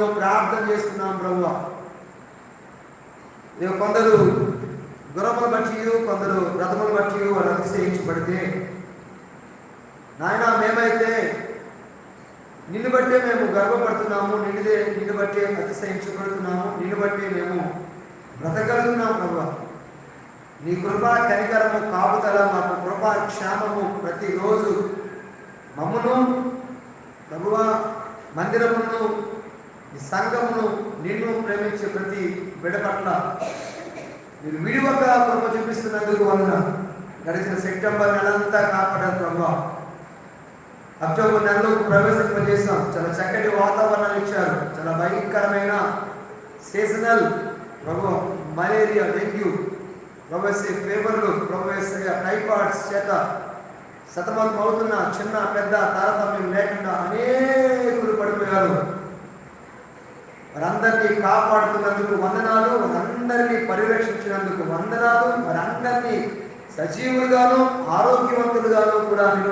నామంలో ప్రార్థన చేస్తున్నాం ప్రభువా. కొందరు గుర్రములు బట్టి, కొందరు రథములు బట్టి వారు అతిశయించబడితే, నాయన మేమైతే నిన్ను బట్టే మేము గర్వపడుతున్నాము, నిన్ను బట్టే అతిశయించబడుతున్నాము, నిన్ను బట్టే మేము బ్రతకగలుగుతున్నాం ప్రభువా. నీ కృపా కనికరము కాపుదల మాకు కృపా క్షేమము ప్రతిరోజు మమ్మను ప్రభువా, మందిరమును, ఈ సంఘమును, నిన్ను ప్రేమించే ప్రతి బిడ్డ పట్ల మీరు విడివక కృప చూపిస్తున్నందుకు వలన గడిచిన సెప్టెంబర్ నెలంతా కాపాడారు ప్రభువా. అక్టోబర్ నెలలోకి ప్రవేశింపజేశాం. చాలా చక్కటి వాతావరణాలు ఇచ్చారు. చాలా భయంకరమైన సీజనల్ ప్రభు మలేరియా, డెంగ్యూ, ఫీవర్లు, టైఫాయిడ్స్ చేత సతమతం అవుతున్న చిన్న పెద్ద తారతమ్యం లేకుండా అనేకులు పడిపోయారు. వారందరినీ కాపాడుతున్నందుకు వందనాలు, వారందరినీ పర్యవేక్షించినందుకు వందనాలు, వారందరినీ సజీవులుగాను ఆరోగ్యవంతులుగాను కూడా